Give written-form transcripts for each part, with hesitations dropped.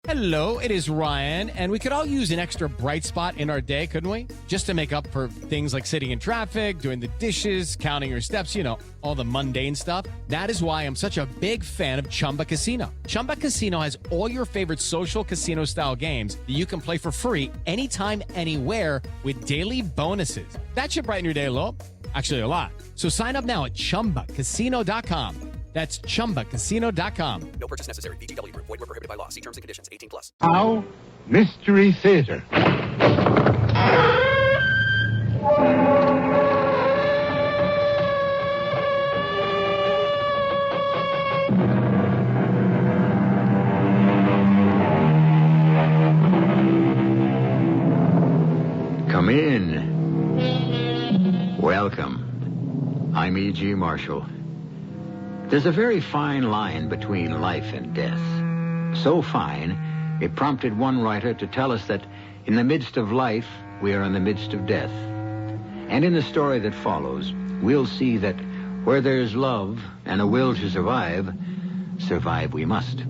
Hello, it is Ryan, and we could all use an extra bright spot in our day, couldn't we? Just to make up for things like sitting in traffic, doing the dishes, counting your steps, all the mundane stuff. That is why I'm such a big fan of Chumba Casino. Chumba Casino has all your favorite social casino-style games that you can play for free anytime, anywhere with daily bonuses. That should brighten your day a little. Actually, a lot. So sign up now at ChumbaCasino.com. That's ChumbaCasino.com. No purchase necessary. VGW Group. Void where prohibited by law. See terms and conditions. 18+. Now, Mystery Theater. Come in. Welcome. I'm E.G. Marshall. There's a very fine line between life and death. So fine, it prompted one writer to tell us that in the midst of life, we are in the midst of death. And in the story that follows, we'll see that where there's love and a will to survive, survive we must.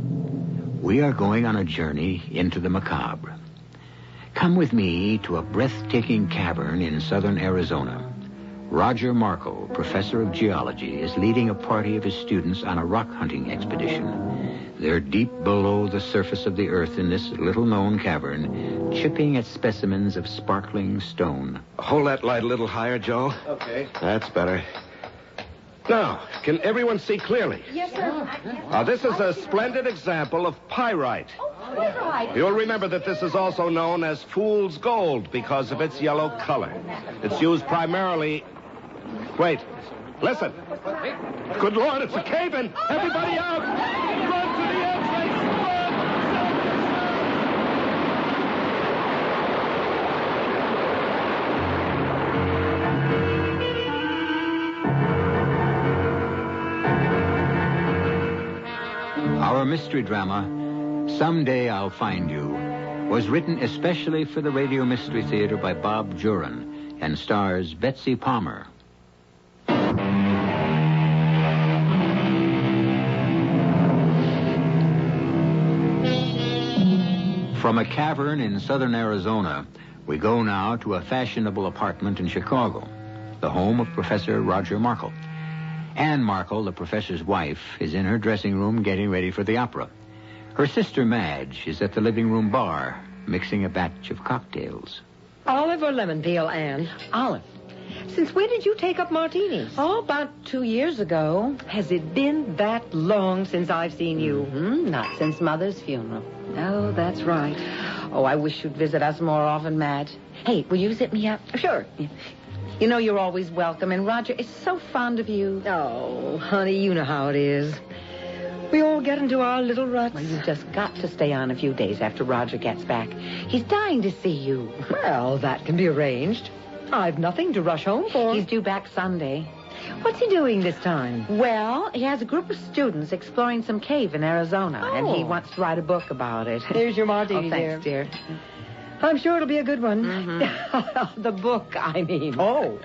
We are going on a journey into the macabre. Come with me to a breathtaking cavern in southern Arizona. Roger Markle, professor of geology, is leading a party of his students on a rock hunting expedition. They're deep below the surface of the earth in this little-known cavern, chipping at specimens of sparkling stone. Hold that light a little higher, Joe. Okay. That's better. Now, can everyone see clearly? Yes, sir. This is a splendid example of pyrite. Pyrite. You'll remember that this is also known as fool's gold because of its yellow color. It's used primarily... Wait. Listen. Good Lord, it's a cave-in. Everybody out. Run to the entrance. Our mystery drama, Someday I'll Find You, was written especially for the Radio Mystery Theater by Bob Juran and stars Betsy Palmer. From a cavern in southern Arizona, we go now to a fashionable apartment in Chicago, the home of Professor Roger Markle. Anne Markle, the professor's wife, is in her dressing room getting ready for the opera. Her sister Madge is at the living room bar, mixing a batch of cocktails. Olive or lemon peel, Anne? Olive. Since when did you take up martinis? Oh, about 2 years ago. Has it been that long since I've seen you? Not since Mother's funeral. Oh, that's right. Oh, I wish you'd visit us more often, Madge. Hey, will you zip me up? Sure. You know you're always welcome, and Roger is so fond of you. Oh, honey, you know how it is. We all get into our little ruts. Well, you've just got to stay on a few days after Roger gets back. He's dying to see you. Well, that can be arranged. I've nothing to rush home for. He's due back Sunday. What's he doing this time? Well, he has a group of students exploring some cave in Arizona, and he wants to write a book about it. Here's your martini, Oh, thanks, dear. I'm sure it'll be a good one. The book, I mean. Oh,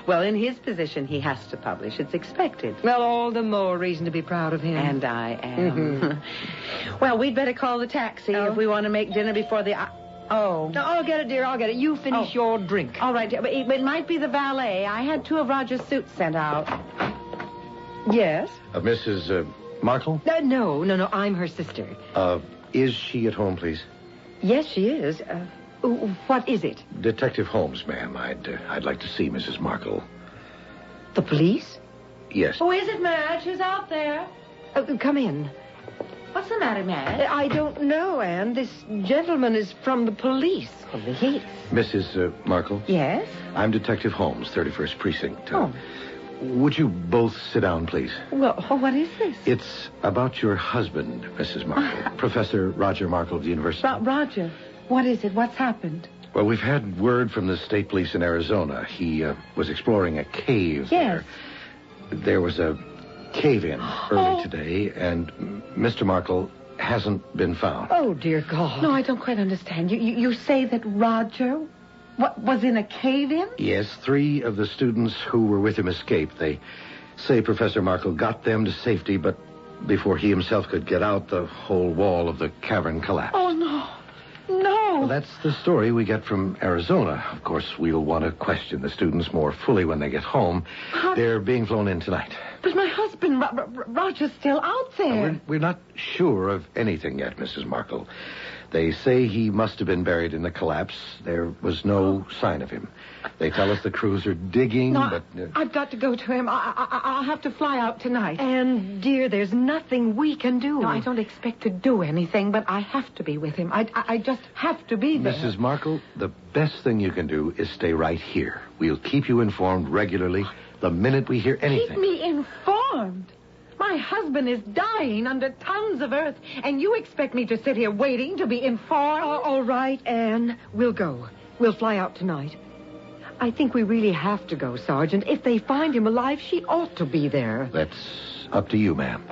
well, in his position, he has to publish. It's expected. Well, all the more reason to be proud of him. And I am. Well, we'd better call the taxi if we want to make dinner before the... Oh. No, I'll get it, dear. I'll get it. You finish your drink. All right, dear. But it might be the valet. I had 2 of Roger's suits sent out. Yes? Mrs. Markle? No. I'm her sister. Is she at home, please? Yes, she is. What is it? Detective Holmes, ma'am. I'd like to see Mrs. Markle. The police? Yes. Who is it, Madge? Who's out there? Come in. What's the matter, Madge? I don't know, Anne. This gentleman is from the police. Police? Mrs. Markle? Yes? I'm Detective Holmes, 31st Precinct. Oh. Would you both sit down, please? Well, what is this? It's about your husband, Mrs. Markle. Professor Roger Markle of the University. Roger, what is it? What's happened? Well, we've had word from the state police in Arizona. He was exploring a cave there. There was a cave-in early today, and Mr. Markle hasn't been found. Oh, dear God. No, I don't quite understand. You say that Roger was in a cave-in? Yes, 3 of the students who were with him escaped. They say Professor Markle got them to safety, but Before he himself could get out, the whole wall of the cavern collapsed. Oh, no. No. Well, that's the story we get from Arizona. Of course, we'll want to question the students more fully when they get home. They're being flown in tonight. But my husband, Roger's still out there. We're not sure of anything yet, Mrs. Markle. They say he must have been buried in the collapse. There was no sign of him. They tell us the crews are digging, No, but... I've got to go to him. I'll have to fly out tonight. And, dear, there's nothing we can do. No, I don't expect to do anything, but I have to be with him. I just have to be there. Mrs. Markle, the best thing you can do is stay right here. We'll keep you informed regularly the minute we hear anything. Keep me informed. My husband is dying under tons of earth, and you expect me to sit here waiting to be informed? All right, Anne. We'll go. We'll fly out tonight. I think we really have to go, Sergeant. If they find him alive, she ought to be there. That's up to you, ma'am.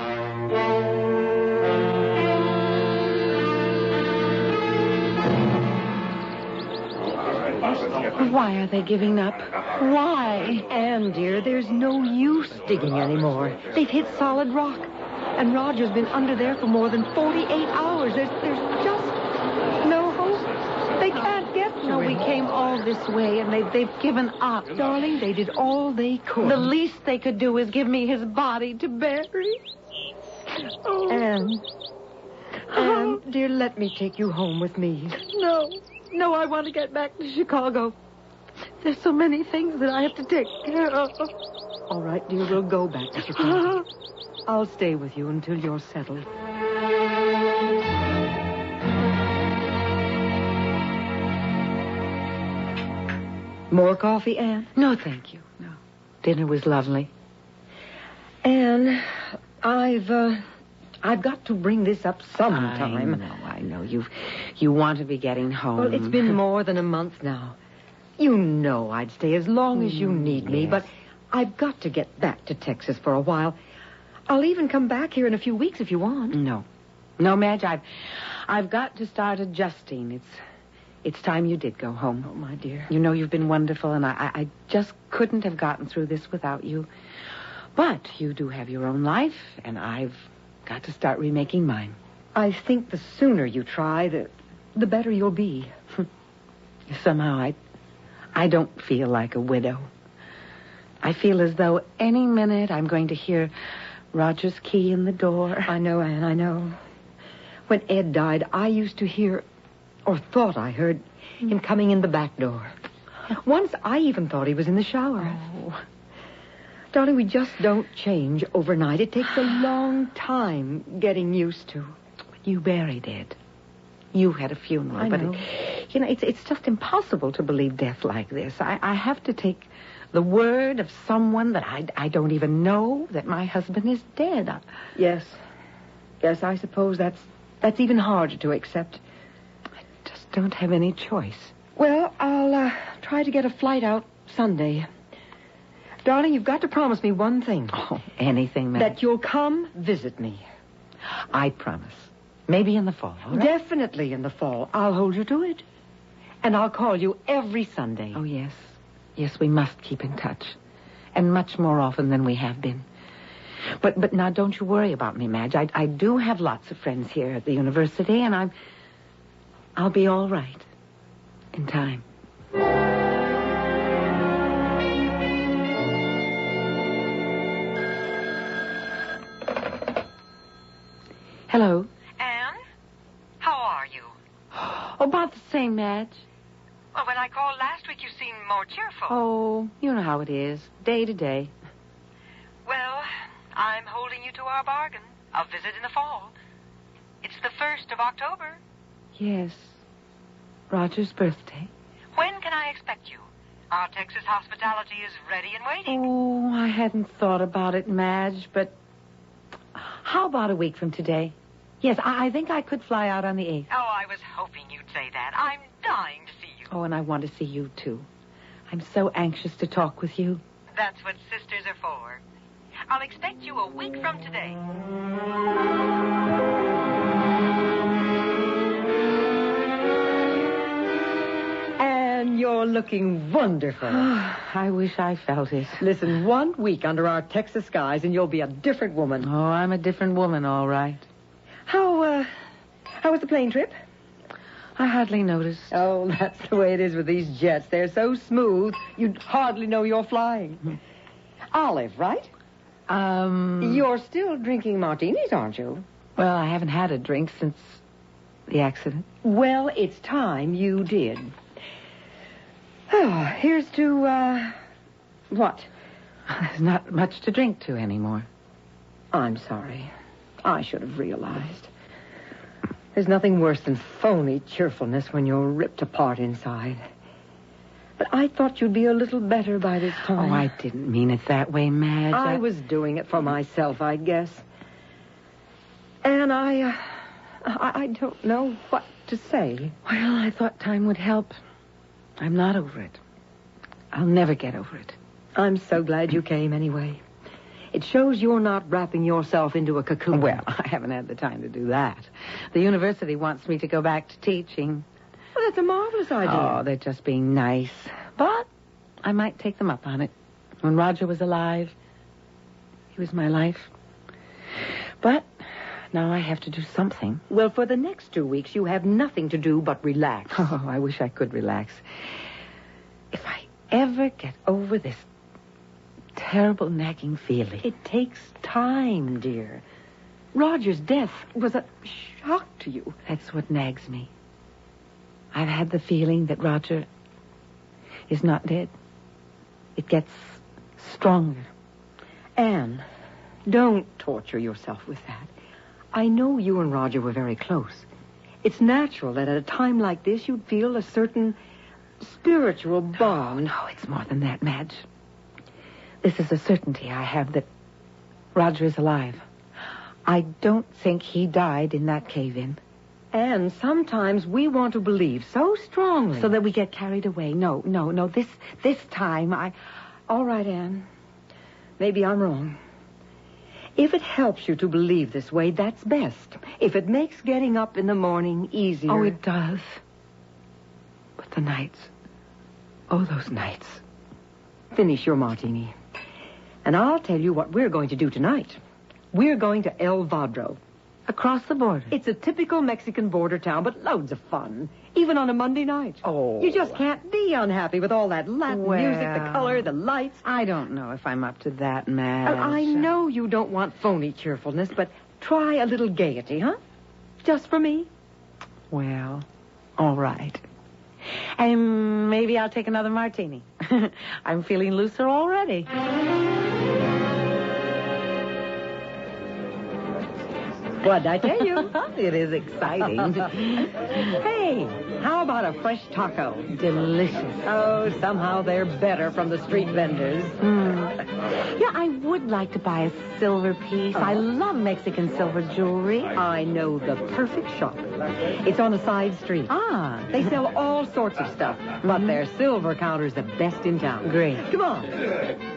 Why are they giving up? Why? Anne, dear, there's no use digging anymore. They've hit solid rock. And Roger's been under there for more than 48 hours. There's just no hope. They can't get to No, we him. came all this way, and they've given up. Darling, they did all they could. The least they could do is give me his body to bury. Oh. Anne, dear, let me take you home with me. No, I want to get back to Chicago. There's so many things that I have to take care of. All right, dear, we'll go back to Chicago. I'll stay with you until you're settled. More coffee, Anne? No, thank you. No. Dinner was lovely. Anne, I've got to bring this up sometime. I know. You want to be getting home. Well, it's been more than a month now. You know I'd stay as long as you need me, yes. but I've got to get back to Texas for a while. I'll even come back here in a few weeks if you want. No, Madge, I've got to start adjusting. It's time you did go home. Oh, my dear. You know you've been wonderful, and I just couldn't have gotten through this without you. But you do have your own life, and I've got to start remaking mine. I think the sooner you try, the better you'll be. Somehow I don't feel like a widow. I feel as though any minute I'm going to hear Roger's key in the door. I know, Anne, I know. When Ed died, I used to hear, or thought I heard, him coming in the back door. Once I even thought he was in the shower. Oh. Darling, we just don't change overnight. It takes a long time getting used to. You buried Ed. You had a funeral. I know. But, it's just impossible to believe death like this. I have to take the word of someone that I don't even know that my husband is dead. Yes, I suppose that's even harder to accept. I just don't have any choice. Well, I'll try to get a flight out Sunday. Darling, you've got to promise me one thing. Oh, anything, ma'am. That you'll come visit me. I promise. Maybe in the fall, all right? Definitely in the fall. I'll hold you to it. And I'll call you every Sunday. Oh, yes. Yes, we must keep in touch. And much more often than we have been. But now don't you worry about me, Madge. I do have lots of friends here at the university, and I'll be all right. In time. Hello. Anne? How are you? About the same, Madge. Well, when I called last week, you seemed more cheerful. Oh, you know how it is. Day to day. Well, I'm holding you to our bargain. A visit in the fall. It's the 1st of October. Yes. Roger's birthday. When can I expect you? Our Texas hospitality is ready and waiting. Oh, I hadn't thought about it, Madge, but how about a week from today? Yes, I think I could fly out on the 8th. Oh, I was hoping you'd say that. I'm dying to see you. Oh, and I want to see you, too. I'm so anxious to talk with you. That's what sisters are for. I'll expect you a week from today. And you're you're looking wonderful. I wish I felt it. Listen, 1 week under our Texas skies and you'll be a different woman. Oh, I'm a different woman, all right. How was the plane trip? I hardly noticed. Oh, that's the way it is with these jets. They're so smooth, you'd hardly know you're flying. Olive, right? You're still drinking martinis, aren't you? Well, I haven't had a drink since the accident. Well, it's time you did. Oh, here's to, what? There's not much to drink to anymore. I'm sorry. I should have realized. There's nothing worse than phony cheerfulness when you're ripped apart inside. But I thought you'd be a little better by this time. Oh, I didn't mean it that way, Madge. I was doing it for myself, I guess. And I don't know what to say. Well, I thought time would help. I'm not over it. I'll never get over it. I'm so glad you came anyway. It shows you're not wrapping yourself into a cocoon. Well, I haven't had the time to do that. The university wants me to go back to teaching. Well, that's a marvelous idea. Oh, they're just being nice. But I might take them up on it. When Roger was alive, he was my life. But now I have to do something. Well, for the next 2 weeks, you have nothing to do but relax. Oh, I wish I could relax. If I ever get over this terrible nagging feeling. It takes time, dear. Roger's death was a shock to you. That's what nags me. I've had the feeling that Roger is not dead. It gets stronger. Anne, don't torture yourself with that. I know you and Roger were very close. It's natural that at a time like this you'd feel a certain spiritual bond. No, it's more than that, Madge. This is a certainty I have that Roger is alive. I don't think he died in that cave-in. And sometimes we want to believe so strongly. So that we get carried away. No. This time All right, Anne. Maybe I'm wrong. If it helps you to believe this way, that's best. If it makes getting up in the morning easier. Oh, it does. But the nights. Oh, those nights. Finish your martini. And I'll tell you what we're going to do tonight. We're going to El Vadro. Across the border. It's a typical Mexican border town, but loads of fun. Even on a Monday night. Oh. You just can't be unhappy with all that Latin music, the color, the lights. I don't know if I'm up to that, Madge. I know you don't want phony cheerfulness, but try a little gaiety, huh? Just for me. Well, all right. And maybe I'll take another martini. I'm feeling looser already. What'd I tell you? It is exciting. Hey, how about a fresh taco? Delicious. Oh, somehow they're better from the street vendors. Yeah, I would like to buy a silver piece. I love Mexican silver jewelry. I know the perfect shop. It's on a side street. Ah. They sell all sorts of stuff, but their silver counter's the best in town. Great. Come on.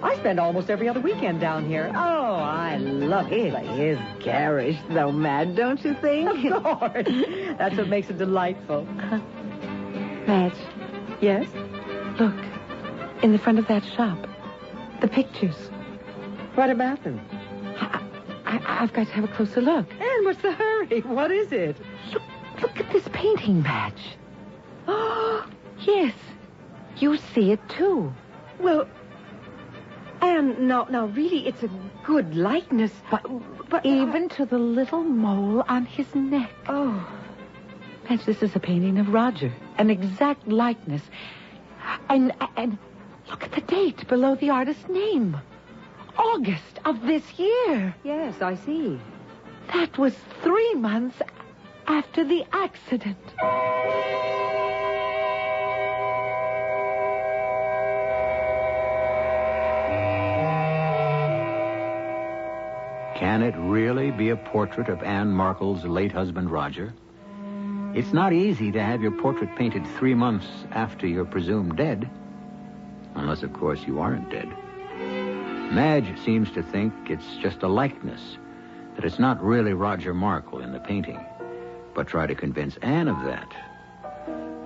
I spend almost every other weekend down here. Oh, I love it. It is garish, though, Madge, don't you think? Of course. That's what makes it delightful. Madge, Yes? look. In the front of that shop. The pictures. What about them? I've got to have a closer look. Anne, what's the hurry? What is it? Look at this painting, Madge. Oh, yes. You see it, too. Well, Anne, now, really, it's a good likeness. But Even to the little mole on his neck. Oh. Madge, this is a painting of Roger. An exact likeness. And look at the date below the artist's name. August of this year. Yes, I see. That was 3 months after the accident. Can it really be a portrait of Anne Markle's late husband, Roger? It's not easy to have your portrait painted 3 months after you're presumed dead. Unless, of course, you aren't dead. Madge seems to think it's just a likeness, that it's not really Roger Markle in the painting, but try to convince Anne of that.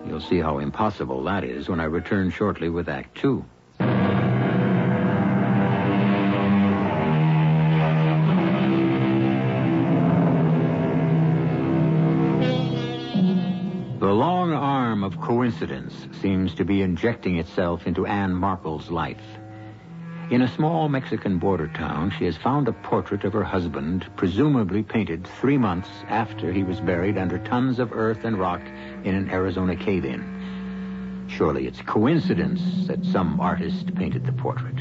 You'll see how impossible that is when I return shortly with Act 2. The long arm of coincidence seems to be injecting itself into Anne Markle's life. In a small Mexican border town, she has found a portrait of her husband, presumably painted 3 months after he was buried under tons of earth and rock in an Arizona cave-in. Surely it's coincidence that some artist painted the portrait.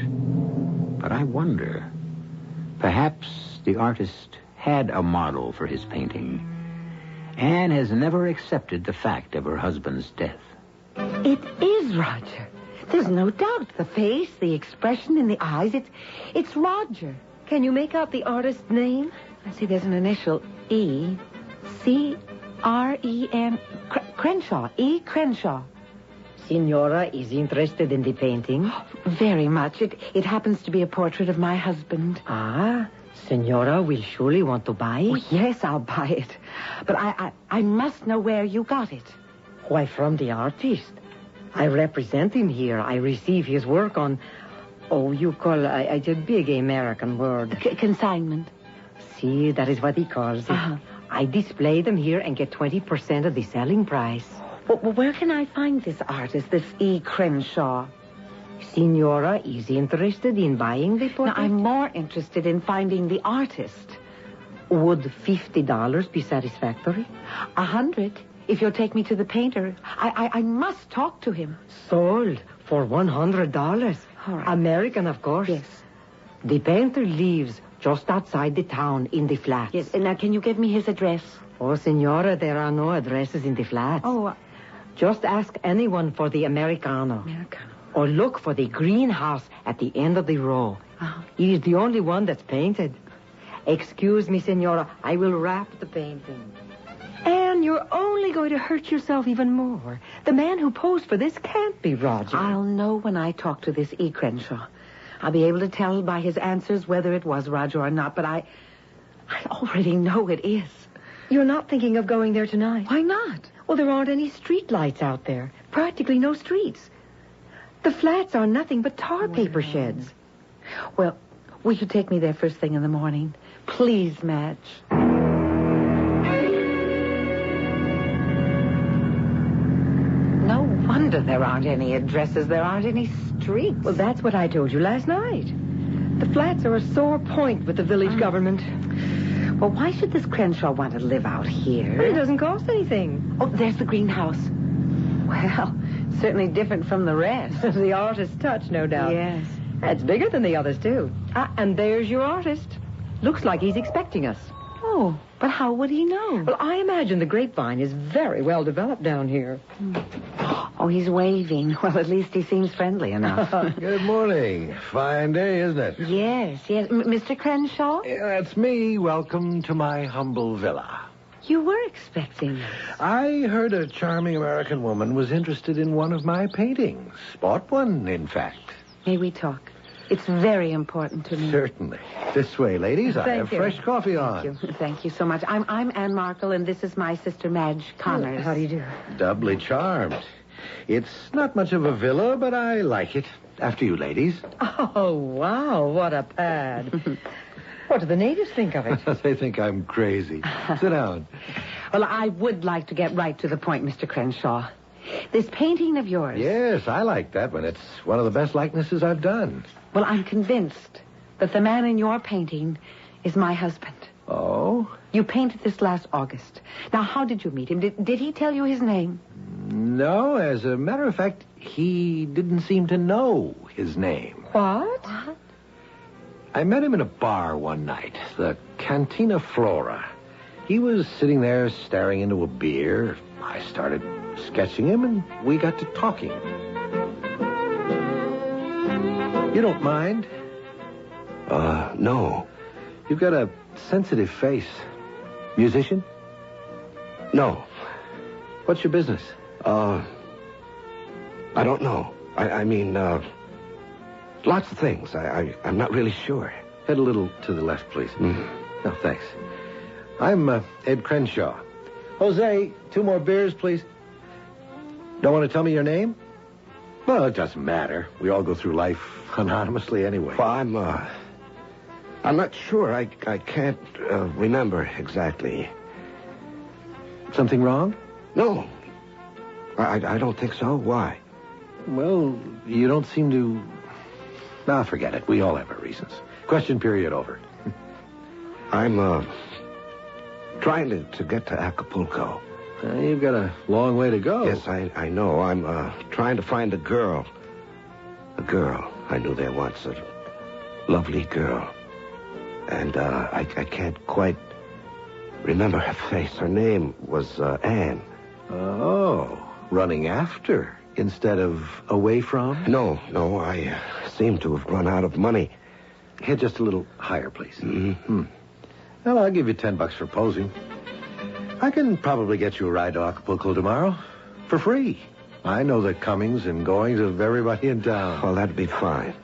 But I wonder, perhaps the artist had a model for his painting. Anne has never accepted the fact of her husband's death. It is Roger. There's no doubt. The face, the expression in the eyes, it's Roger. Can you make out the artist's name? I see there's an initial E. C-R-E-N. Crenshaw. E. Crenshaw. Senora is interested in the painting? Very much. It happens to be a portrait of my husband. Ah, Senora will surely want to buy it? Oh, yes, I'll buy it. But I must know where you got it. Why, from the artist. I represent him here. I receive his work on... Oh, you call it's a big American word. Consignment. See, that is what he calls it. Uh-huh. I display them here and get 20% of the selling price. Well, where can I find this artist, this E. Crenshaw? Senora is interested in buying the portrait? Now, I'm more interested in finding the artist. Would $50 be satisfactory? 100, if you'll take me to the painter. I must talk to him. Sold for $100. All right. American, of course. Yes. The painter lives just outside the town in the flats. Yes, and now can you give me his address? Oh, Senora, there are no addresses in the flats. Oh, Just ask anyone for the Americano. Americano. Or look for the greenhouse at the end of the row. Uh-huh. He is the only one that's painted. Excuse me, Senora. I will wrap the painting. Anne, you're only going to hurt yourself even more. The man who posed for this can't be Roger. I'll know when I talk to this E. Crenshaw. I'll be able to tell by his answers whether it was Roger or not, but I already know it is. You're not thinking of going there tonight? Why not? Well, there aren't any street lights out there. Practically no streets. The flats are nothing but tar paper sheds. Well, will you take me there first thing in the morning? Please, Madge. No wonder there aren't any addresses. There aren't any streets. Well, that's what I told you last night. The flats are a sore point with the village government. Well, why should this Crenshaw want to live out here? But it doesn't cost anything. Oh, there's the greenhouse. Well, certainly different from the rest. The artist's touch, no doubt. Yes. It's bigger than the others, too. And there's your artist. Looks like he's expecting us. Oh, but how would he know? Well, I imagine the grapevine is very well developed down here. Oh, he's waving. Well, at least he seems friendly enough. Good morning. Fine day, isn't it? Yes. Mr. Crenshaw? Yeah, that's me. Welcome to my humble villa. You were expecting us. I heard a charming American woman was interested in one of my paintings. Bought one, in fact. May we talk? It's very important to me. Certainly. This way, ladies. I have fresh coffee on. Thank you so much. I'm Anne Markle, and this is my sister Madge Connors. How do you do? Doubly charmed. It's not much of a villa, but I like it. After you, ladies. Oh, wow. What a pad. What do the natives think of it? They think I'm crazy. Sit down. Well, I would like to get right to the point, Mr. Crenshaw. This painting of yours. Yes, I like that one. It's one of the best likenesses I've done. Well, I'm convinced that the man in your painting is my husband. Oh? You painted this last August. Now, how did you meet him? Did he tell you his name? No, as a matter of fact, he didn't seem to know his name. What? I met him in a bar one night, the Cantina Flora. He was sitting there staring into a beer. I started sketching him, and we got to talking. You don't mind? No. You've got a sensitive face. Musician? No. What's your business? I don't know. I mean, lots of things. I'm not really sure. Head a little to the left, please. Mm-hmm. No, thanks. I'm Ed Crenshaw. Jose, 2 more beers, please. Don't want to tell me your name? Well, it doesn't matter. We all go through life anonymously anyway. Well, I'm not sure. I can't remember exactly. Something wrong? No. I don't think so. Why? Well, you don't seem to... Nah, forget it. We all have our reasons. Question period over. I'm, trying to get to Acapulco. You've got a long way to go. Yes, I know. I'm, trying to find a girl. A girl I knew there once. A lovely girl. And, I can't quite remember her face. Her name was, Anne. Oh, running after instead of away from? No, I seem to have run out of money. Hit just a little higher, please. Mm-hmm. Well, I'll give you $10 for posing. I can probably get you a ride to Acapulco tomorrow for free. I know the comings and goings of everybody in town. Well, that'd be fine.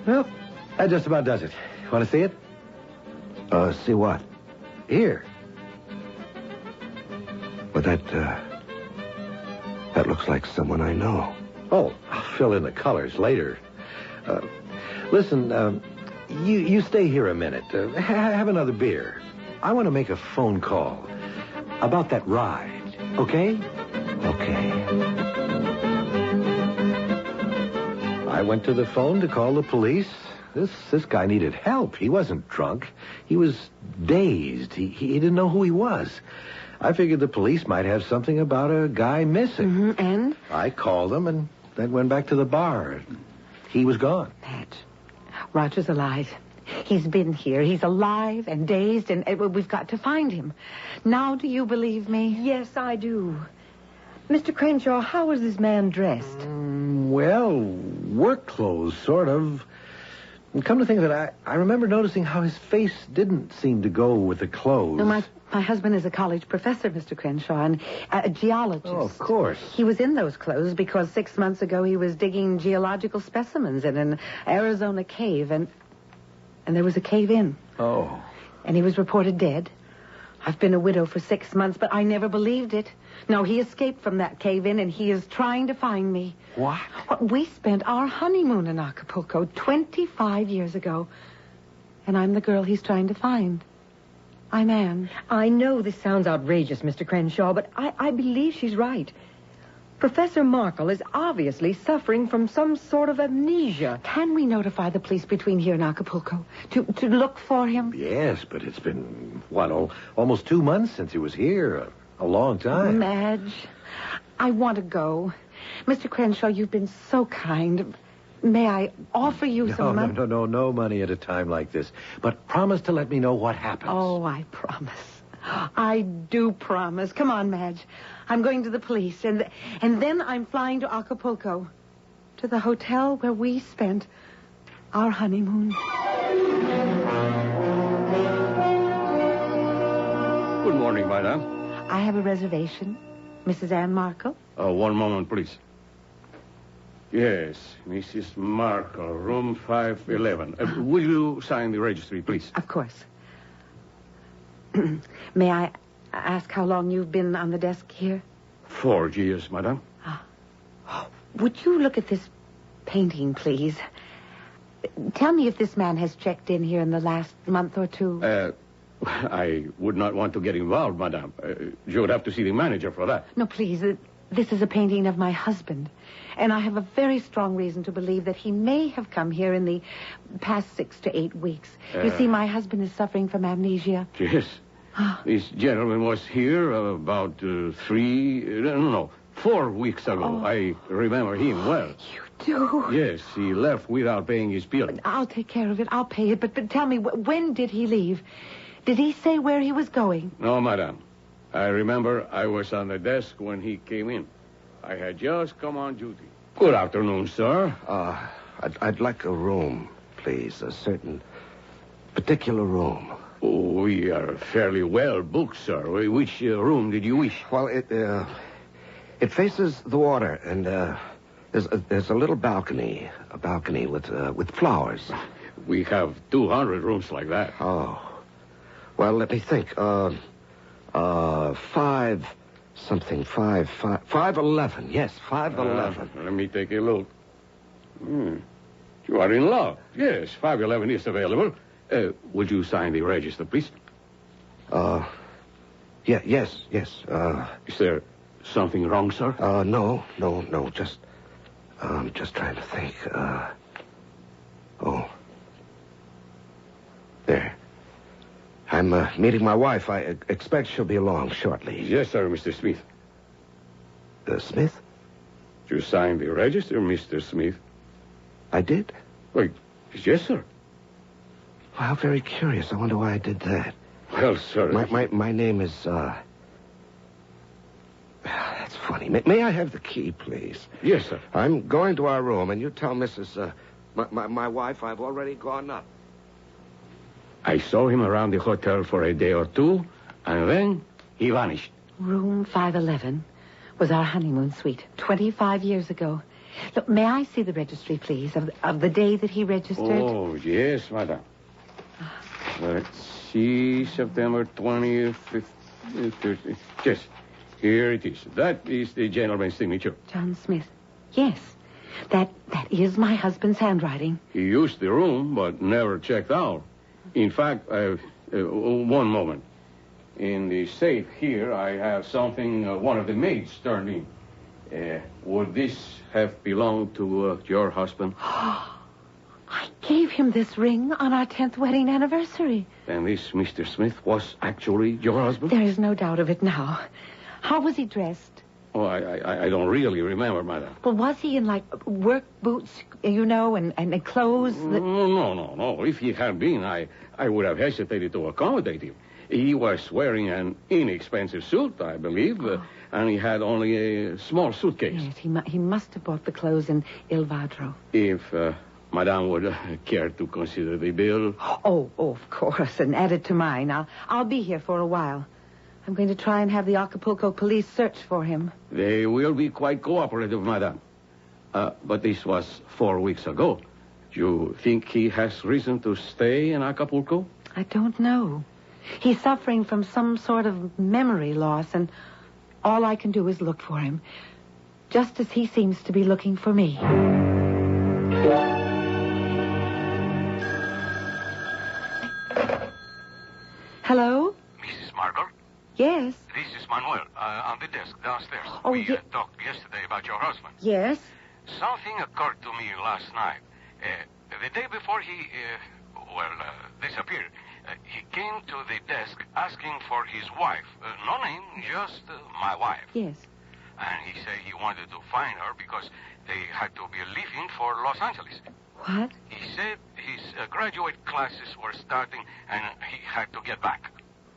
Well, that just about does it. Want to see it? See what? Here. Well, that looks like someone I know. Oh, I'll fill in the colors later. Listen, you stay here a minute. Have another beer. I want to make a phone call about that ride, okay? Okay. I went to the phone to call the police. This guy needed help. He wasn't drunk. He was dazed. He didn't know who he was. I figured the police might have something about a guy missing. Mm-hmm. And? I called him and then went back to the bar. He was gone. Madge, Roger's alive. He's been here. He's alive and dazed, and we've got to find him. Now do you believe me? Yes, I do. Mr. Crenshaw, how was this man dressed? Well, work clothes, sort of. And come to think of it, I remember noticing how his face didn't seem to go with the clothes. No, my husband is a college professor, Mr. Crenshaw, and a geologist. Oh, of course. He was in those clothes because 6 months ago he was digging geological specimens in an Arizona cave, and there was a cave-in. Oh. And he was reported dead. I've been a widow for 6 months, but I never believed it. No, he escaped from that cave-in, and he is trying to find me. What? We spent our honeymoon in Acapulco 25 years ago. And I'm the girl he's trying to find. I'm Anne. I know this sounds outrageous, Mr. Crenshaw, but I believe she's right. Professor Markle is obviously suffering from some sort of amnesia. Can we notify the police between here and Acapulco to look for him? Yes, but it's been, almost 2 months since he was here. A long time. Madge, I want to go. Mr. Crenshaw, you've been so kind. May I offer you some money? No money at a time like this. But promise to let me know what happens. Oh, I promise. I do promise. Come on, Madge. I'm going to the police, and then I'm flying to Acapulco, to the hotel where we spent our honeymoon. Good morning, madam. I have a reservation. Mrs. Anne Markle? One moment, please. Yes, Mrs. Markle, room 511. Will you sign the registry, please? Of course. May I ask how long you've been on the desk here? 4 years, madam. Would you look at this painting, please? Tell me if this man has checked in here in the last month or two. I would not want to get involved, madam. You would have to see the manager for that. No, please. This is a painting of my husband. And I have a very strong reason to believe that he may have come here in the past 6 to 8 weeks. You see, my husband is suffering from amnesia. Yes. This gentleman was here about 4 weeks ago. Oh. I remember him well. You do? Yes, he left without paying his bill. I'll take care of it. I'll pay it. But tell me, when did he leave? Did he say where he was going? No, madam. I remember I was on the desk when he came in. I had just come on duty. Good afternoon, sir. I'd like a room, please. A certain particular room. Oh, we are fairly well booked, sir. Which room did you wish? Well, it faces the water, and there's a little balcony, with flowers. We have 200 rooms like that. Oh, well, let me think. 5 something 511. Yes, 511. Let me take a look. You are in love. Yes, 511 is available. Would you sign the register, please? Yes. Is there something wrong, sir? No. Just trying to think. There. I'm meeting my wife. I expect she'll be along shortly. Yes, sir, Mr. Smith. Smith? You signed the register, Mr. Smith? I did? Wait, yes, sir. Well, how very curious. I wonder why I did that. Well, sir... My name is, That's funny. May I have the key, please? Yes, sir. I'm going to our room, and you tell Mrs. My wife I've already gone up. I saw him around the hotel for a day or two, and then he vanished. Room 511 was our honeymoon suite 25 years ago. Look, may I see the registry, please, of the day that he registered? Oh, yes, madam. Let's see, September 20th, 30th. Yes, here it is. That is the gentleman's signature. John Smith. Yes, that is my husband's handwriting. He used the room, but never checked out. In fact, one moment. In the safe here, I have something one of the maids turned in. Would this have belonged to your husband? I gave him this ring on our 10th wedding anniversary. Then this Mr. Smith was actually your husband? There is no doubt of it now. How was he dressed? Oh, I don't really remember, madam. Well, was he in, like, work boots, and clothes? No. If he had been, I would have hesitated to accommodate him. He was wearing an inexpensive suit, I believe, and he had only a small suitcase. Yes, he must have bought the clothes in Il Vadro. If Madame would care to consider the bill. Oh, of course, and add it to mine. I'll be here for a while. I'm going to try and have the Acapulco police search for him. They will be quite cooperative, Madame. But this was 4 weeks ago. Do you think he has reason to stay in Acapulco? I don't know. He's suffering from some sort of memory loss, and all I can do is look for him, just as he seems to be looking for me. Hello? Mrs. Markle? Yes. This is Manuel, on the desk downstairs. Oh, we talked yesterday about your husband. Yes? Something occurred to me last night. The day before he, disappeared, he came to the desk asking for his wife. No name, just my wife. Yes. And he said he wanted to find her because they had to be leaving for Los Angeles. What? He said his graduate classes were starting and he had to get back.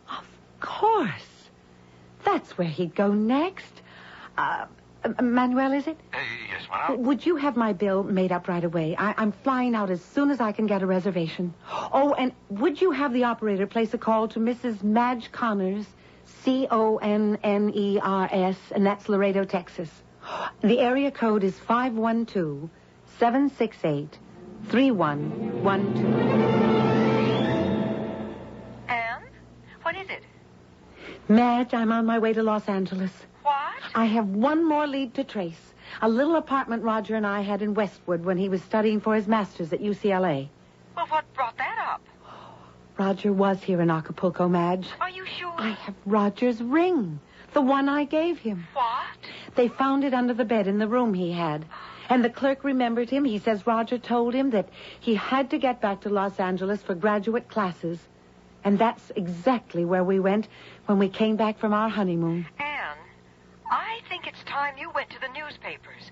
Of course. That's where he'd go next. Manuel, is it? Yes, madam. Would you have my bill made up right away? I'm flying out as soon as I can get a reservation. Oh, and would you have the operator place a call to Mrs. Madge Connors, Conners, and that's Laredo, Texas. The area code is 512-768-3112. Anne? What is it? Madge, I'm on my way to Los Angeles. What? I have one more lead to trace. A little apartment Roger and I had in Westwood when he was studying for his master's at UCLA. Well, what brought that up? Roger was here in Acapulco, Madge. Are you sure? I have Roger's ring. The one I gave him. What? They found it under the bed in the room he had. And the clerk remembered him. He says Roger told him that he had to get back to Los Angeles for graduate classes. And that's exactly where we went when we came back from our honeymoon. Anne, I think it's time you went to the newspapers.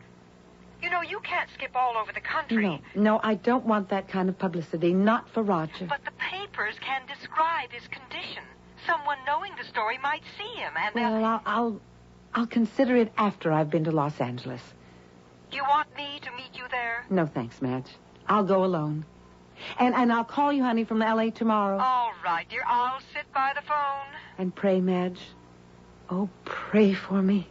You know, you can't skip all over the country. No, I don't want that kind of publicity. Not for Roger. But the papers can describe his condition. Someone knowing the story might see him, and well, I'll consider it after I've been to Los Angeles. You want me to meet you there? No, thanks, Madge. I'll go alone. And I'll call you, honey, from L.A. tomorrow. All right, dear. I'll sit by the phone. And pray, Madge. Oh, pray for me.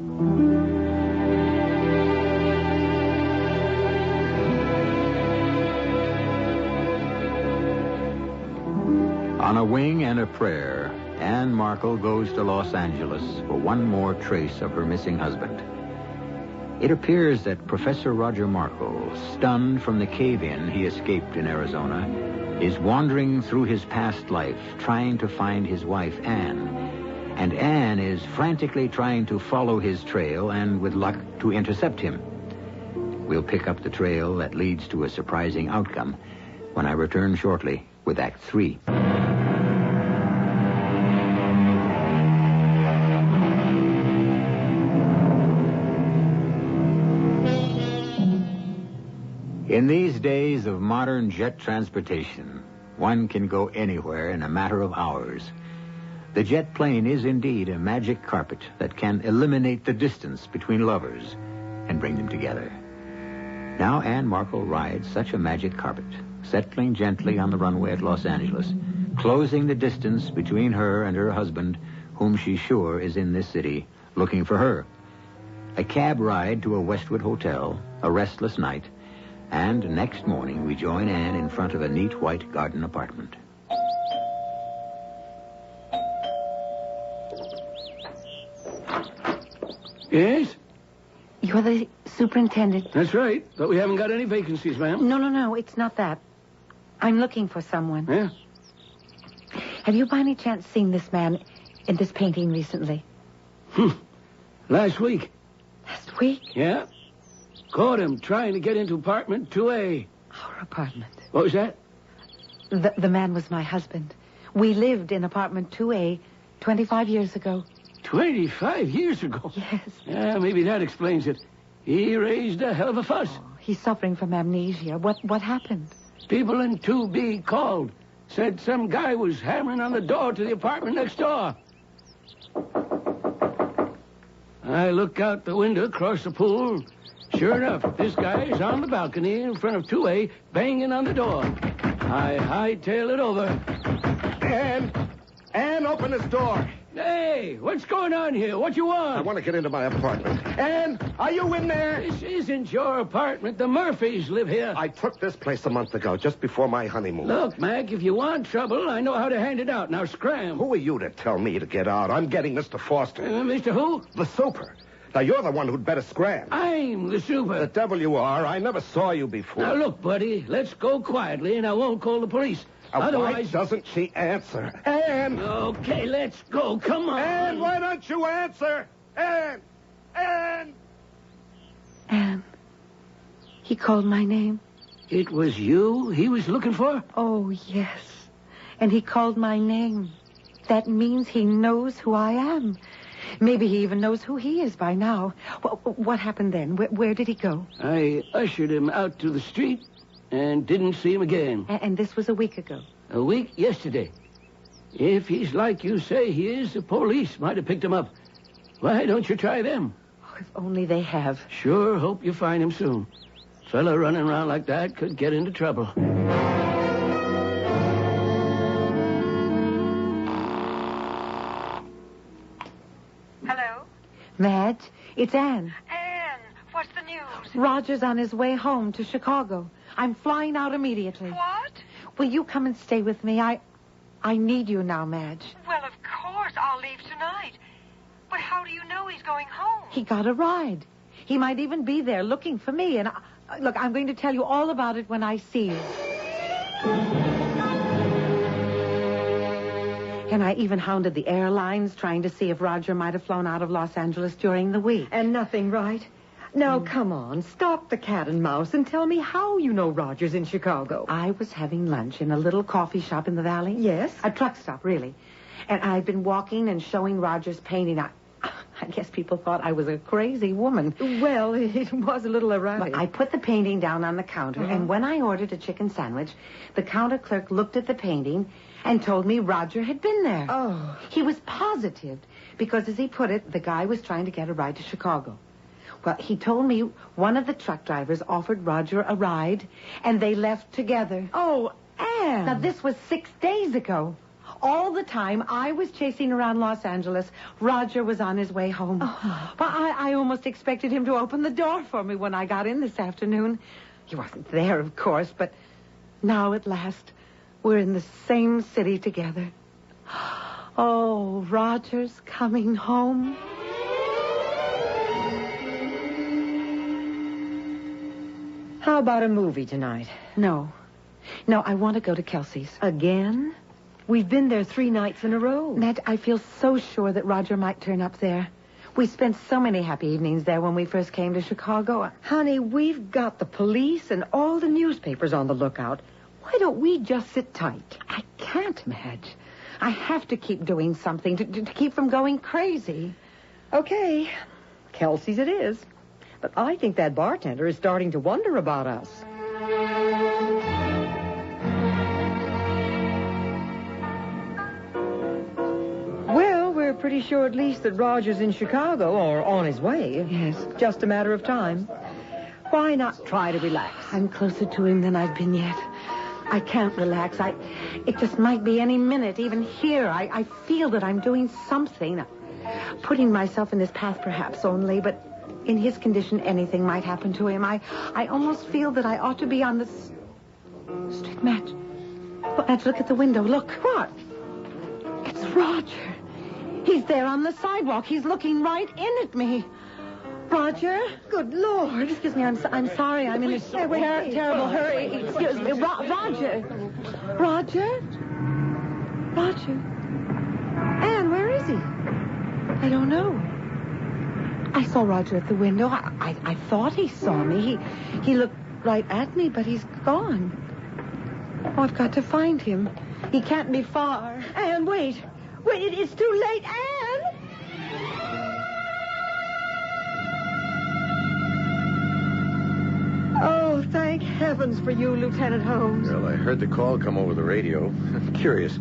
On a wing and a prayer, Anne Markle goes to Los Angeles for one more trace of her missing husband. It appears that Professor Roger Markle, stunned from the cave-in he escaped in Arizona, is wandering through his past life trying to find his wife, Anne. And Anne is frantically trying to follow his trail and, with luck, to intercept him. We'll pick up the trail that leads to a surprising outcome when I return shortly with Act 3. In these days of modern jet transportation, one can go anywhere in a matter of hours. The jet plane is indeed a magic carpet that can eliminate the distance between lovers and bring them together. Now Anne Markle rides such a magic carpet, settling gently on the runway at Los Angeles, closing the distance between her and her husband, whom she's sure is in this city, looking for her. A cab ride to a Westwood hotel, a restless night, and next morning we join Anne in front of a neat white garden apartment. Yes? You're the superintendent? That's right, but we haven't got any vacancies, ma'am. No, it's not that. I'm looking for someone. Yeah? Have you by any chance seen this man in this painting recently? Last week. Last week? Yeah? Caught him trying to get into apartment 2A. Our apartment. What was that? The man was my husband. We lived in apartment 2A 25 years ago. 25 years ago? Yes. Yeah, maybe that explains it. He raised a hell of a fuss. Oh, he's suffering from amnesia. What happened? People in 2B called. Said some guy was hammering on the door to the apartment next door. I look out the window across the pool. Sure enough, this guy is on the balcony in front of 2A, banging on the door. I hightail it over. Anne, open this door. Hey, what's going on here? What you want? I want to get into my apartment. Anne, are you in there? This isn't your apartment. The Murphys live here. I took this place a month ago, just before my honeymoon. Look, Mac, if you want trouble, I know how to hand it out. Now scram. Who are you to tell me to get out? I'm getting Mr. Foster. Mr. Who? The super. Now, you're the one who'd better scram. I'm the super. The devil you are. I never saw you before. Now, look, buddy, let's go quietly, and I won't call the police. Otherwise... Why doesn't she answer? Anne! Okay, let's go. Come on. Anne, why don't you answer? Anne! Anne. He called my name. It was you he was looking for? Oh, yes. And he called my name. That means he knows who I am. Maybe he even knows who he is by now. What happened then? Where did he go? I ushered him out to the street and didn't see him again. And this was a week ago? A week yesterday. If he's like you say he is, the police might have picked him up. Why don't you try them? Oh, if only they have. Sure hope you find him soon. Fella running around like that could get into trouble. Hello? Madge, it's Anne. Anne, what's the news? Roger's on his way home to Chicago. I'm flying out immediately. What? Will you come and stay with me? I need you now, Madge. Well, of course, I'll leave tonight. But how do you know he's going home? He got a ride. He might even be there looking for me. And look, I'm going to tell you all about it when I see you. And I even hounded the airlines, trying to see if Roger might have flown out of Los Angeles during the week. And nothing, right? Now, come on. Stop the cat and mouse and tell me how you know Roger's in Chicago. I was having lunch in a little coffee shop in the valley. Yes? A truck stop, really. And I'd been walking and showing Roger's painting. I guess people thought I was a crazy woman. Well, it was a little erratic. But I put the painting down on the counter, and when I ordered a chicken sandwich, the counter clerk looked at the painting and told me Roger had been there. Oh. He was positive, because as he put it, the guy was trying to get a ride to Chicago. Well, he told me one of the truck drivers offered Roger a ride, and they left together. Oh, Anne! Now, this was 6 days ago. All the time I was chasing around Los Angeles, Roger was on his way home. Oh. Well, I almost expected him to open the door for me when I got in this afternoon. He wasn't there, of course, but now at last we're in the same city together. Oh, Roger's coming home. How about a movie tonight? No. No, I want to go to Kelsey's. Again? We've been there 3 nights in a row. Madge, I feel so sure that Roger might turn up there. We spent so many happy evenings there when we first came to Chicago. Honey, we've got the police and all the newspapers on the lookout. Why don't we just sit tight? I can't, Madge. I have to keep doing something to keep from going crazy. Okay. Kelsey's it is. But I think that bartender is starting to wonder about us. Well, we're pretty sure at least that Roger's in Chicago or on his way. Yes. Just a matter of time. Why not try to relax? I'm closer to him than I've been yet. I can't relax. It just might be any minute. Even here, I feel that I'm doing something. Putting myself in his path perhaps only, but in his condition, anything might happen to him. I almost feel that I ought to be on the street. Madge, look at the window. Look. What? It's Roger. He's there on the sidewalk. He's looking right in at me. Roger? Good Lord. Excuse me, I'm sorry. I'm in a terrible hurry. Excuse me. Roger. Roger? Roger? Anne, where is he? I don't know. I saw Roger at the window. I thought he saw me. He looked right at me, but he's gone. Oh, I've got to find him. He can't be far. Anne, wait. Wait, it's too late, Anne! Oh, thank heavens for you, Lieutenant Holmes. Well, I heard the call come over the radio. I'm curious.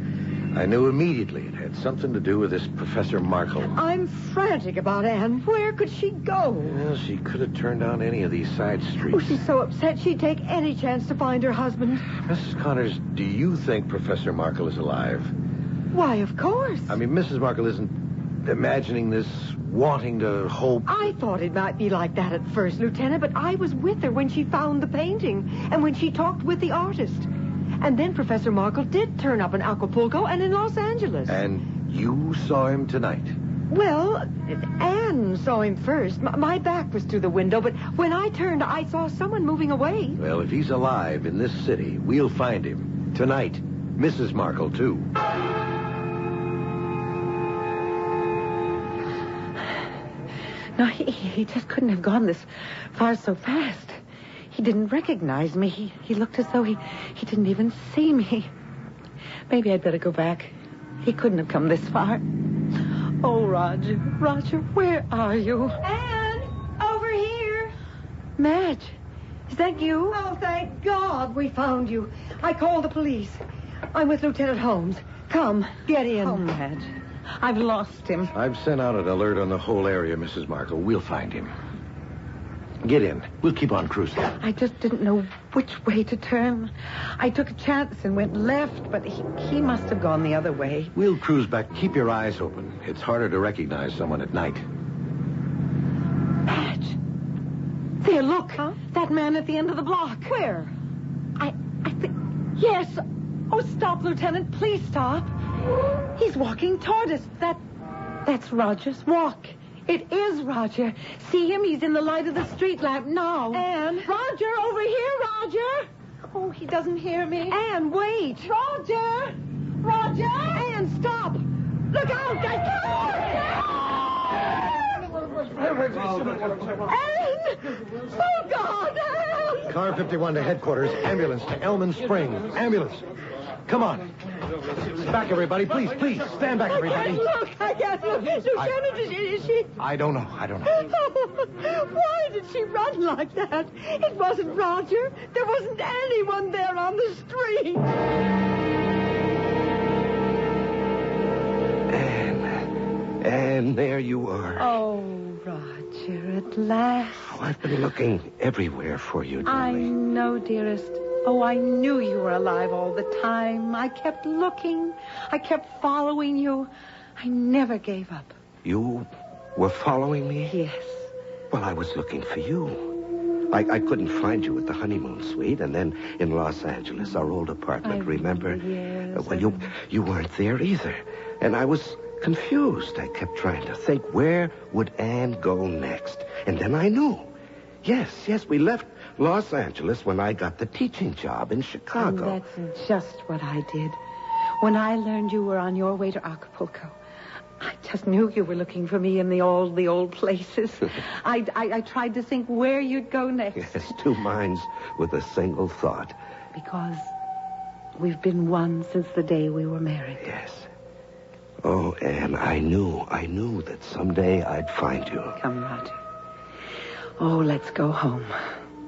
I knew immediately it had something to do with this Professor Markle. I'm frantic about Anne. Where could she go? Well, she could have turned down any of these side streets. Oh, she's so upset she'd take any chance to find her husband. Mrs. Connors, do you think Professor Markle is alive? Why, of course. I mean, Mrs. Markle isn't imagining this, wanting to hope. I thought it might be like that at first, Lieutenant, but I was with her when she found the painting and when she talked with the artist. And then Professor Markle did turn up in Acapulco and in Los Angeles. And you saw him tonight? Well, Anne saw him first. My back was to the window, but when I turned, I saw someone moving away. Well, if he's alive in this city, we'll find him. Tonight. Mrs. Markle, too. No, he just couldn't have gone this far so fast. He didn't recognize me. He looked as though he didn't even see me. Maybe I'd better go back. He couldn't have come this far. Oh, Roger. Roger, where are you? Anne, over here. Madge, is that you? Oh, thank God we found you. I called the police. I'm with Lieutenant Holmes. Come, get in. Oh, Madge. I've lost him. I've sent out an alert on the whole area, Mrs. Markle. We'll find him. Get in. We'll keep on cruising. I just didn't know which way to turn. I took a chance and went left, but he must have gone the other way. We'll cruise back. Keep your eyes open. It's harder to recognize someone at night. Madge. There, look. Huh? That man at the end of the block. Where? I think... Yes. Oh, stop, Lieutenant. Please stop. He's walking toward us. That's Roger's walk. It is Roger. See him? He's in the light of the street lamp now. Anne. Roger, over here, Roger. Oh, he doesn't hear me. Anne, wait. Roger! Roger! Anne, stop! Look out! Anne! Oh, God! Anne! Car 51 to headquarters. Ambulance to Elman Springs. Ambulance. Come on. Back, everybody. Please, stand back, everybody. I can't look. Lieutenant, is she... I don't know. Why did she run like that? It wasn't Roger. There wasn't anyone there on the street. And there you are. Oh, Roger, at last. Oh, I've been looking everywhere for you, darling. I know, dearest. Oh, I knew you were alive all the time. I kept looking. I kept following you. I never gave up. You were following me? Yes. Well, I was looking for you. I couldn't find you at the honeymoon suite, and then in Los Angeles, our old apartment, remember? Yes. Well, you weren't there either. And I was confused. I kept trying to think, where would Anne go next? And then I knew. Yes, we left Los Angeles when I got the teaching job in Chicago. And that's just what I did. When I learned you were on your way to Acapulco, I just knew you were looking for me in the old places. I tried to think where you'd go next. Yes, two minds with a single thought. Because we've been one since the day we were married. Yes. Oh, Anne, I knew that someday I'd find you. Come, Roger. Oh, let's go home.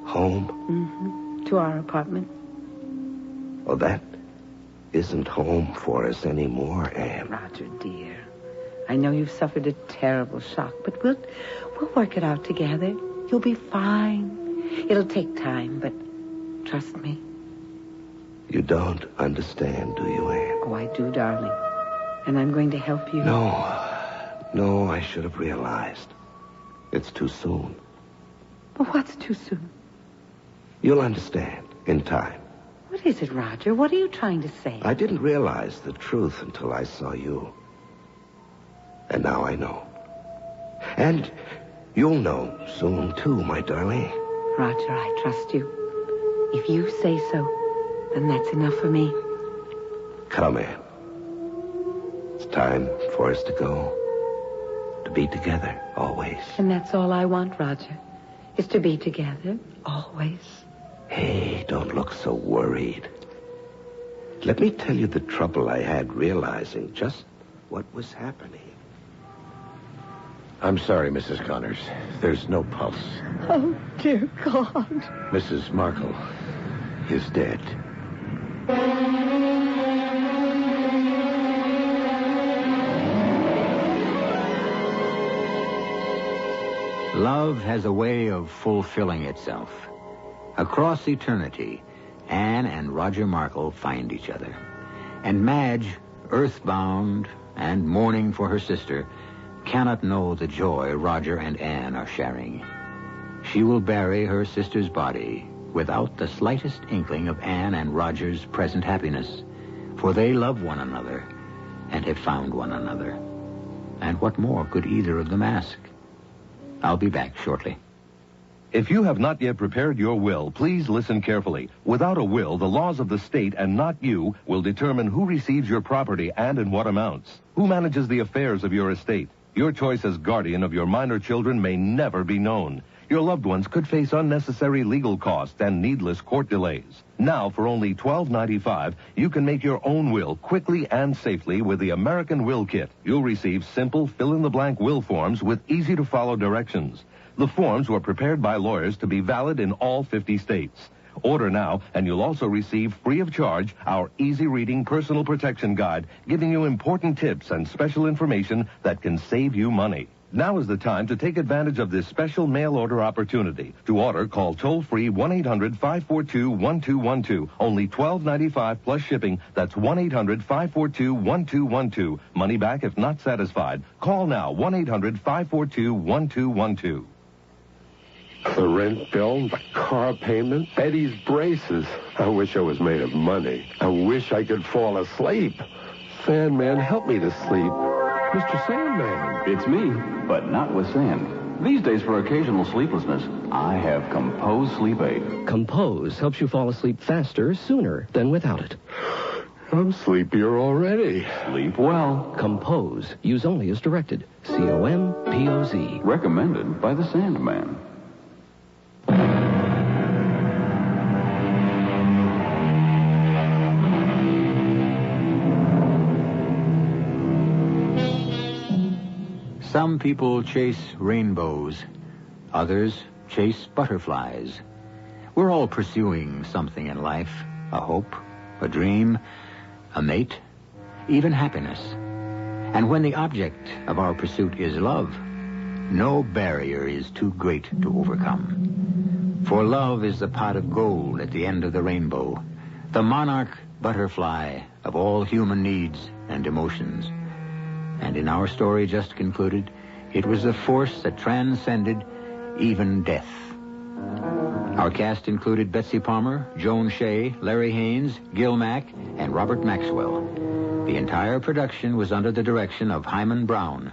Home? Mm-hmm. To our apartment. Oh, that isn't home for us anymore, Anne. Roger, dear. I know you've suffered a terrible shock, but we'll work it out together. You'll be fine. It'll take time, but trust me. You don't understand, do you, Anne? Oh, I do, darling. And I'm going to help you. No, I should have realized. It's too soon. But what's too soon? You'll understand in time. What is it, Roger? What are you trying to say? I didn't realize the truth until I saw you. And now I know. And you'll know soon, too, my darling. Roger, I trust you. If you say so, then that's enough for me. Come, Anne. It's time for us to go. To be together, always. And that's all I want, Roger, is to be together, always. Hey, don't look so worried. Let me tell you the trouble I had realizing just what was happening. I'm sorry, Mrs. Connors. There's no pulse. Oh, dear God. Mrs. Markle is dead. Love has a way of fulfilling itself. Across eternity, Anne and Roger Markle find each other. And Madge, earthbound and mourning for her sister, cannot know the joy Roger and Anne are sharing. She will bury her sister's body without the slightest inkling of Anne and Roger's present happiness, for they love one another and have found one another. And what more could either of them ask? I'll be back shortly. If you have not yet prepared your will, please listen carefully. Without a will, the laws of the state and not you will determine who receives your property and in what amounts. Who manages the affairs of your estate. Your choice as guardian of your minor children may never be known. Your loved ones could face unnecessary legal costs and needless court delays. Now, for only $12.95, you can make your own will quickly and safely with the American Will Kit. You'll receive simple fill-in-the-blank will forms with easy-to-follow directions. The forms were prepared by lawyers to be valid in all 50 states. Order now, and you'll also receive free of charge our easy-reading personal protection guide, giving you important tips and special information that can save you money. Now is the time to take advantage of this special mail order opportunity. To order, call toll-free 1-800-542-1212. Only $12.95 plus shipping. That's 1-800-542-1212. Money back if not satisfied. Call now, 1-800-542-1212. The rent bill, the car payment, Betty's braces. I wish I was made of money. I wish I could fall asleep. Sandman, help me to sleep. Mr. Sandman. It's me, but not with sand. These days, for occasional sleeplessness, I have Compose Sleep Aid. Compose helps you fall asleep faster, sooner than without it. I'm sleepier already. Sleep well. Compose. Use only as directed. COMPOZ. Recommended by the Sandman. Some people chase rainbows. Others chase butterflies. We're all pursuing something in life. A hope, a dream, a mate, even happiness. And when the object of our pursuit is love, no barrier is too great to overcome. For love is the pot of gold at the end of the rainbow, the monarch butterfly of all human needs and emotions. And in our story just concluded, it was the force that transcended even death. Our cast included Betsy Palmer, Joan Shea, Larry Haynes, Gil Mack, and Robert Maxwell. The entire production was under the direction of Hyman Brown.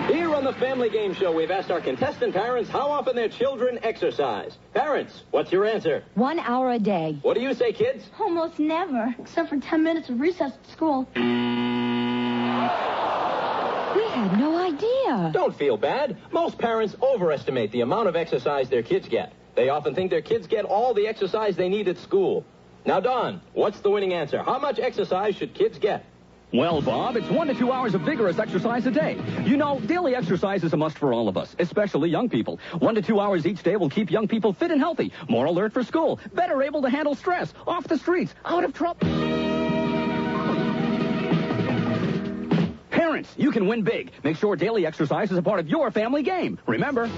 Here on the Family Game Show, we've asked our contestant parents how often their children exercise. Parents, what's your answer? 1 hour a day. What do you say, kids? Almost never, except for 10 minutes of recess at school. We had no idea. Don't feel bad. Most parents overestimate the amount of exercise their kids get. They often think their kids get all the exercise they need at school. Now, Don, what's the winning answer? How much exercise should kids get? Well, Bob, it's 1 to 2 hours of vigorous exercise a day. You know, daily exercise is a must for all of us, especially young people. 1 to 2 hours each day will keep young people fit and healthy, more alert for school, better able to handle stress, off the streets, out of trouble. Parents, you can win big. Make sure daily exercise is a part of your family game. Remember?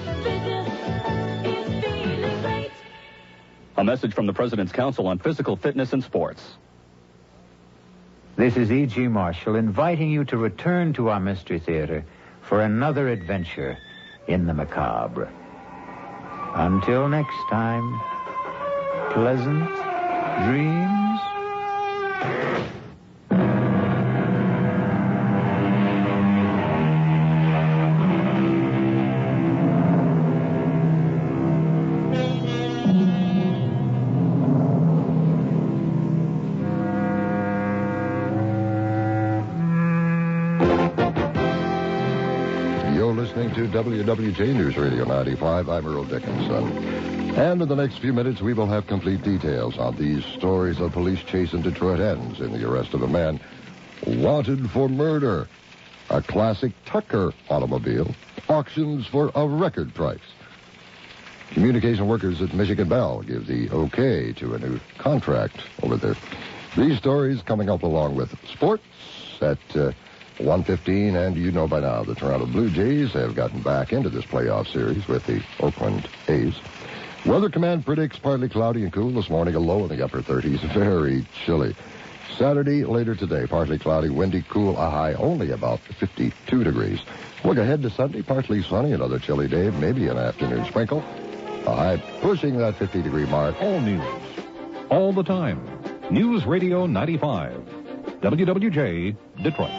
A message from the President's Council on Physical Fitness and Sports. This is E.G. Marshall inviting you to return to our Mystery Theater for another adventure in the macabre. Until next time, pleasant dreams. To WWJ News Radio 95. I'm Earl Dickinson. And in the next few minutes, we will have complete details on these stories of police chase in Detroit ends in the arrest of a man wanted for murder. A classic Tucker automobile auctions for a record price. Communication workers at Michigan Bell give the okay to a new contract over there. These stories coming up along with sports at 1:15, and you know by now the Toronto Blue Jays have gotten back into this playoff series with the Oakland A's. Weather Command predicts partly cloudy and cool this morning, a low in the upper 30s, very chilly. Saturday, later today, partly cloudy, windy, cool, a high only about 52 degrees. Look ahead to Sunday, partly sunny, another chilly day, maybe an afternoon sprinkle. A high pushing that 50-degree mark. All news, all the time. News Radio 95, WWJ, Detroit.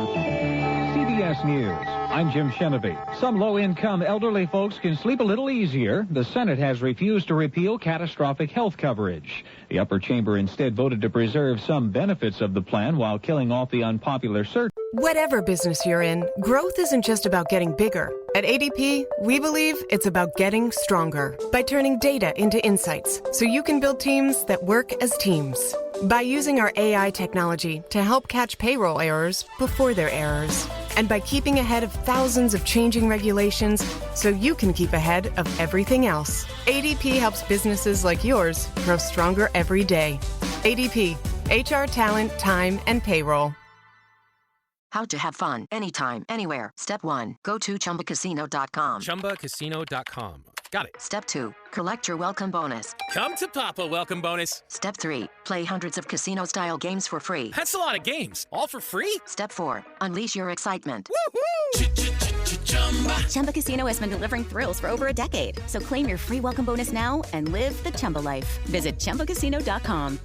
CBS News. I'm Jim Chenevey. Some low-income elderly folks can sleep a little easier. The Senate has refused to repeal catastrophic health coverage. The upper chamber instead voted to preserve some benefits of the plan while killing off the unpopular surge. Whatever business you're in, growth isn't just about getting bigger. At ADP, we believe it's about getting stronger by turning data into insights so you can build teams that work as teams. By using our AI technology to help catch payroll errors before they're errors. And by keeping ahead of thousands of changing regulations so you can keep ahead of everything else. ADP helps businesses like yours grow stronger every day. ADP, HR, talent, time, and payroll. How to have fun anytime, anywhere. Step 1, go to ChumbaCasino.com. ChumbaCasino.com. Got it. Step 2, collect your welcome bonus. Come to Papa welcome bonus. Step 3, play hundreds of casino-style games for free. That's a lot of games. All for free? Step 4, unleash your excitement. Woohoo! Chumba Casino has been delivering thrills for over a decade. So claim your free welcome bonus now and live the Chumba life. Visit ChumbaCasino.com.